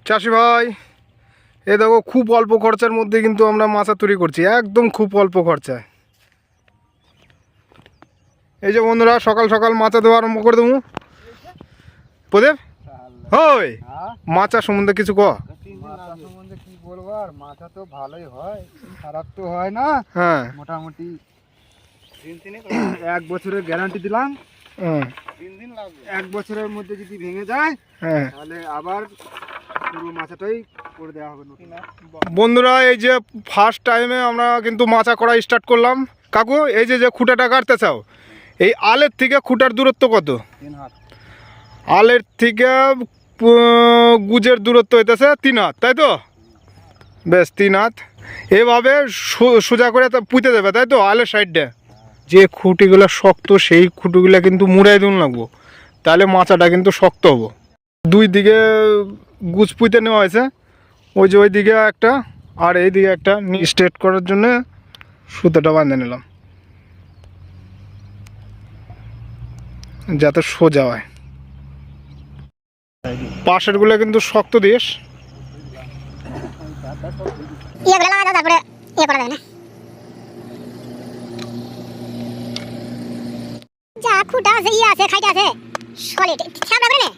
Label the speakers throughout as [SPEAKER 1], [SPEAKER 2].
[SPEAKER 1] চাষি ভাই, এ দেখো খুব অল্প খরচার মধ্যে কিন্তু আমরা মাছা তৈরি করছি, একদম খুব অল্প খরচায়। এই যে বন্ধুরা, সকাল সকাল মাছা দেওয়া আরম্ভ করে দেবো। প্রদীপ, ওই মাছা সম্বন্ধে কিছু ক।
[SPEAKER 2] মাছা সম্বন্ধে কি বলবো, আর মাছা তো ভালোই হয়, খারাপ তো হয় না।
[SPEAKER 1] হ্যাঁ,
[SPEAKER 2] মোটামুটি 1 বছরের গ্যারান্টি দিলাম। 1 বছরের মধ্যে যদি ভেঙে যায় তাহলে আবার পুরো মাছাটাই করে দেওয়া হবে নতুন।
[SPEAKER 1] বন্ধুরা, এই যে ফার্স্ট টাইমে আমরা কিন্তু মাছা করা স্টার্ট করলাম। কাকু, এই যে খুঁটাটা কাটতে চাও, এই আলের থেকে খুঁটার দূরত্ব কত?
[SPEAKER 2] 3 হাত।
[SPEAKER 1] আলের থেকে গুজের দূরত্ব হইতেছে 3 হাত, তাই তো? বেশ, 3 হাত। এভাবে সোজা করে পুঁতে দেবে, তাই তো? আলের সাইডে যে খুঁটিগুলো শক্ত, সেই খুঁটিগুলো কিন্তু মুড়াই দিন লাগবো, তাহলে মাচাটা কিন্তু শক্ত হবো। 2 দিকে গুজ পুঁতে নেওয়া হয়েছে, ওই যে ওই দিকে একটা আর এই দিকে একটা, স্ট্রেট করার জন্য সুতোটা বাঁধে নিলাম যাতে সোজা হয়। পাশের গুলো কিন্তু শক্ত দিস।
[SPEAKER 3] যা খুঁটা আছে, আছে খাইতে আছে সলিড ছাবড়া করে নে।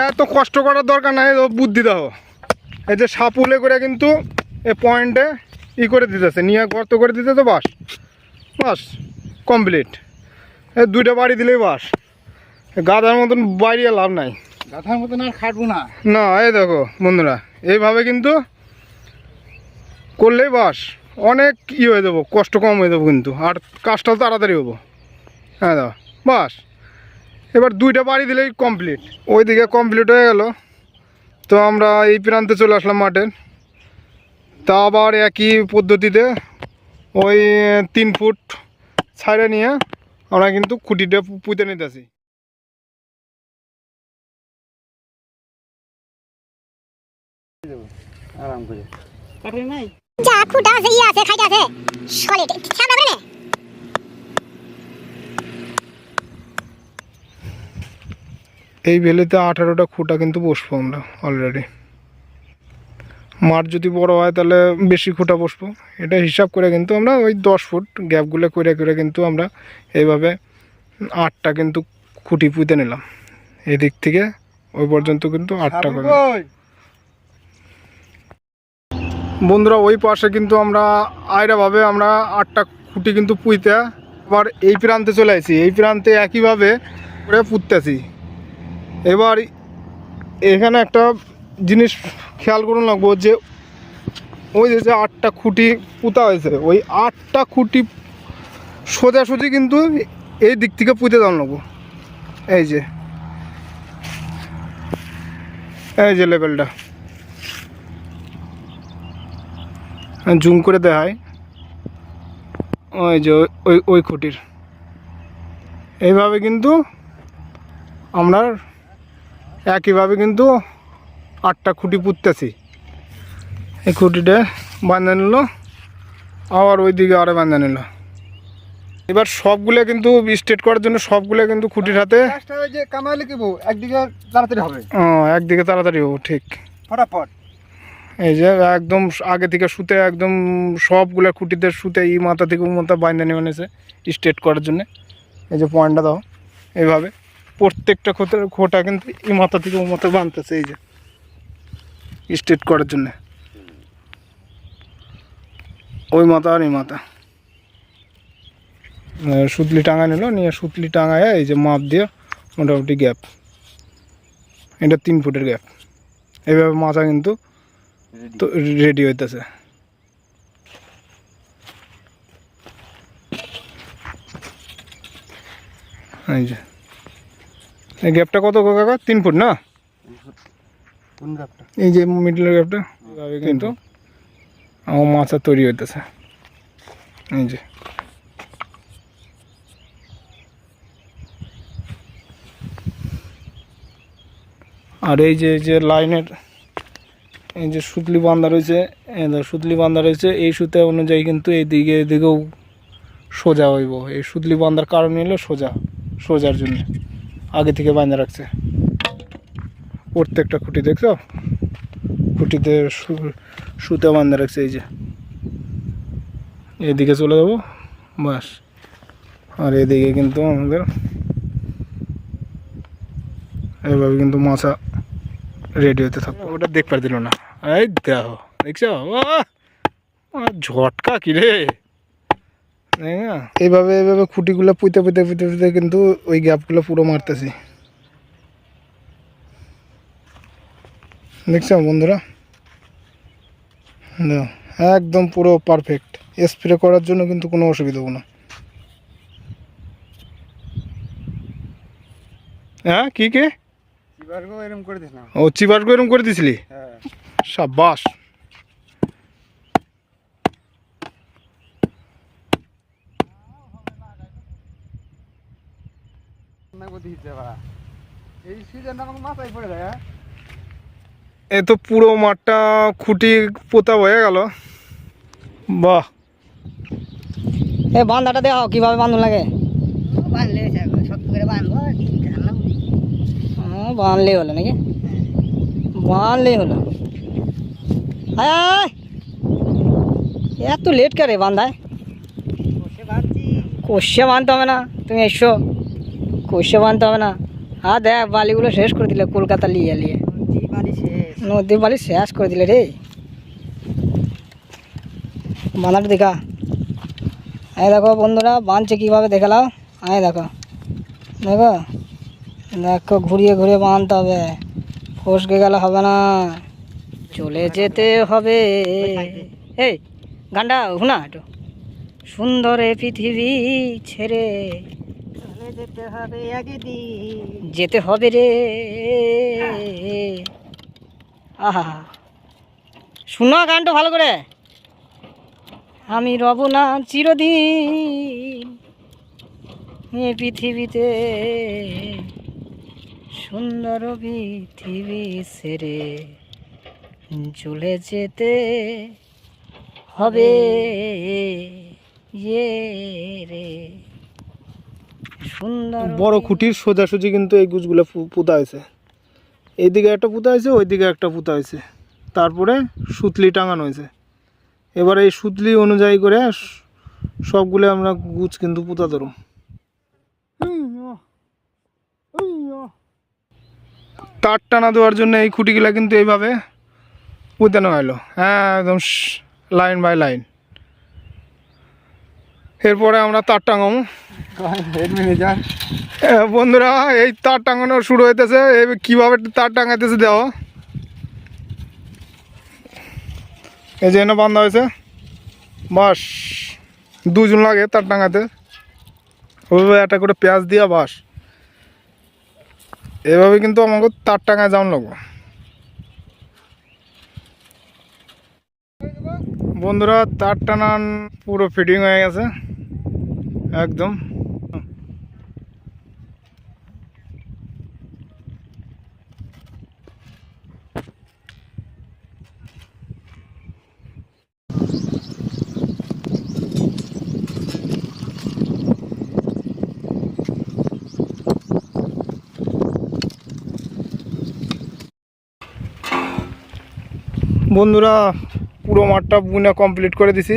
[SPEAKER 1] এত কষ্ট করার দরকার নাই, বুদ্ধি দাও। এই যে সাপুলে করে কিন্তু এই পয়েন্টে করে দিতেছে, নিয়ে গর্ত করে দিতে, তো বাস বাস কমপ্লিট। এই 2টা বাড়ি দিলেই বাস। গাধার মতন বাইরে লাভ নাই,
[SPEAKER 2] গাধার মতন আর খাটবো না।
[SPEAKER 1] না, এই দেখো বন্ধুরা, এইভাবে কিন্তু করলেই বাস অনেক হয়ে যাবো, কষ্ট কম হয়ে যাবো কিন্তু, আর কাজটাও তাড়াতাড়ি হবো। হ্যাঁ দাও, বাস। এবার 2টা বাড়ি দিলেই কমপ্লিট। ওইদিকে কমপ্লিট হয়ে গেল, তো আমরা এই প্রান্তে চলে আসলাম মাঠের। তা আবার একই পদ্ধতিতে ওই 3 ফুট ছাইড়ে নিয়ে আমরা কিন্তু খুঁটিটা পুঁতে নিতেছি।
[SPEAKER 2] আরাম করে
[SPEAKER 3] যা খুঁটা আছে, আছে খাইতে আছে সলিড ছাবড়া করে নে।
[SPEAKER 1] এই বেলেতে 18টা খুঁটা কিন্তু বসবো আমরা অলরেডি। মাঠ যদি বড় হয় তাহলে বেশি খুঁটা বসবো, এটা হিসাব করে কিন্তু আমরা ওই 10 ফুট গ্যাপগুলো করে করে কিন্তু আমরা এইভাবে 8টা কিন্তু খুঁটি পুঁতে নিলাম। এদিক থেকে ওই পর্যন্ত কিন্তু 8টা করে। বন্ধুরা, ওই পাশে কিন্তু আমরা আয়রাভাবে আমরা 8টা খুঁটি কিন্তু পুঁতে আবার এই প্রান্তে চলে আসি। এই প্রান্তে একইভাবে করে পুঁততেছি। এবার এখানে একটা জিনিস খেয়াল করুন লাগবো, যে ওই যে 8টা খুঁটি পুঁতা হয়েছে, ওই 8টা খুঁটি সোজাসুজি কিন্তু এই দিক থেকে পুঁতে দেওয়া লাগবো। এই যে লেভেলটা জুম করে দেখায়, ওই যে ওই খুঁটির এইভাবে কিন্তু আমরা একইভাবে কিন্তু 8টা খুঁটি পুঁততেছি। এই খুঁটিটা বাঁধা নিল, আবার ওই দিকে আরও বাঁধা নিল। এবার সবগুলো কিন্তু স্ট্রেট করার জন্য সবগুলো কিন্তু খুঁটির হাতে
[SPEAKER 2] কামাইলে কি একদিকে তাড়াতাড়ি হবে,
[SPEAKER 1] একদিকে তাড়াতাড়ি হবো, ঠিক
[SPEAKER 2] ফটাফট।
[SPEAKER 1] এই যে একদম আগে থেকে সুতে একদম সবগুলো খুঁটিতে সুতে এই মাথা থেকে মাথা বাঁধা নিয়ে এনেছে স্ট্রেট করার জন্য। এই যে পয়েন্টটা দাও, এইভাবে প্রত্যেকটা খোঁটা কিন্তু এই মাথা থেকে ও মাথা বাঁধতেছে, এই যে স্ট্রেট করার জন্য ওই মাথা আর এই মাথা। সুতলি টাঙায় নিল, নিয়ে সুতলি টাঙায় এই যে মাপ দিয়ে মোটামুটি গ্যাপ, এটা 3 ফুটের গ্যাপ। এইভাবে মাথা কিন্তু তো রেডি হইতেছে। এই যে এই গ্যাপটা কত কাকা? 3 ফুট না? এই যে মিডলের গ্যাপটা কিন্তু আমার মাছা তৈরি হইতেছে। এই যে আর এই যে লাইনের এই যে সুতলি বান্ধা রয়েছে, সুতলি বান্ধা রয়েছে, এই সুতে অনুযায়ী কিন্তু এদিকেও সোজা হইব। এই সুতলি বান্ধার কারণ হলো সোজার জন্য আগে থেকে বাঁধা রাখছে। প্রত্যেকটা খুঁটি দেখছো, খুঁটিতে সুতে বাঁধা রাখছে। এই যে এদিকে চলে যাবো বাস, আর এদিকে কিন্তু আমাদের এভাবে কিন্তু মাছা রেডি হতে থাকবে। ওটা দেখতে দিল না, এই দেখো দেখছো ঝটকা কিরে। এইভাবে খুঁটিগুলো পুঁতে কিন্তু ওই গ্যাপগুলো পুরো মারতেছি। দেখছো বন্ধুরা, একদম পুরো পারফেক্ট। স্প্রে করার জন্য কিন্তু কোনো অসুবিধা হবে না। হ্যাঁ কি
[SPEAKER 2] এরকম করে দিস না?
[SPEAKER 1] ও চিবারগো এরকম করে দিছিলি?
[SPEAKER 2] হ্যাঁ।
[SPEAKER 1] সাবাস।
[SPEAKER 2] এই সিজনটা আমাকে মাথায় পড়ে যায়।
[SPEAKER 1] এ তো পুরো মাঠটা খুঁটি পোতা হয়ে গেল। বাহ,
[SPEAKER 4] এই বান্ধাটা দেখো কিভাবে বাঁধন লাগে। বাঁধলেই হলো নাকি? বাঁধলেই হলো। আয় এত লেট করে বান্ধায়? কষে বাঁধতে হবে না, তুমি এসো। কষে বাঁধতে হবে না। হ্যাঁ দেখ বালিগুলো শেষ করে দিলে কলকাতা লিয়ে নদীর বালি শেষ করে দিলে রে। বাঁধাটা দেখা, এই দেখো বন্ধুরা বাঁধছে কীভাবে দেখালাও। এই দেখো দেখো দেখো, ঘুরিয়ে ঘুরিয়ে বাঁধতে হবে, ফসকে গেলে হবে না, চলে যেতে হবে। এই গানটা শোনা একটু। সুন্দর এ পৃথিবী ছেড়ে চলে যেতে হবে একদিন, যেতে হবে রে। আহা শোনো গানটা ভালো করে। আমি রব না চিরদিন এ পৃথিবীতে, সুন্দর পৃথিবী ছেড়ে চলে যেতে হবে রে। সুন্দর
[SPEAKER 1] বড় খুঁটির সোজাসুজি কিন্তু এই গুছগুলো পুঁতা হয়েছে। এইদিকে একটা পুঁতা হয়েছে, ওইদিকে একটা পুঁতা হয়েছে, তারপরে সুতলি টাঙানো হয়েছে। এবার এই সুতলি অনুযায়ী করে সবগুলো আমরা গুছ কিন্তু পুঁতা ধরুম। তার টানা দেওয়ার জন্য এই খুঁটিগুলা কিন্তু এইভাবে পুঁতানো হলো। হ্যাঁ একদম লাইন বাই লাইন। এরপরে আমরা তার টাঙাবো। বন্ধুরা এই তার টাঙানো শুরু হইতেছে। কিভাবে তার টাঙাইতেছে দেওয়া, এই যে এনে বান্ধা হয়েছে। বাস দুজন লাগে তার টাঙাতে, ওইভাবে একটা করে পেঁয়াজ দিয়া বাস। এভাবে কিন্তু আমাকে তার টাঙায় যাওয়ান লাগবো। বন্ধুরা তার টানান পুরো ফিটিং হয়ে গেছে একদম। বন্ধুরা পুরো মাঠটা বুনা কমপ্লিট করে দিছি।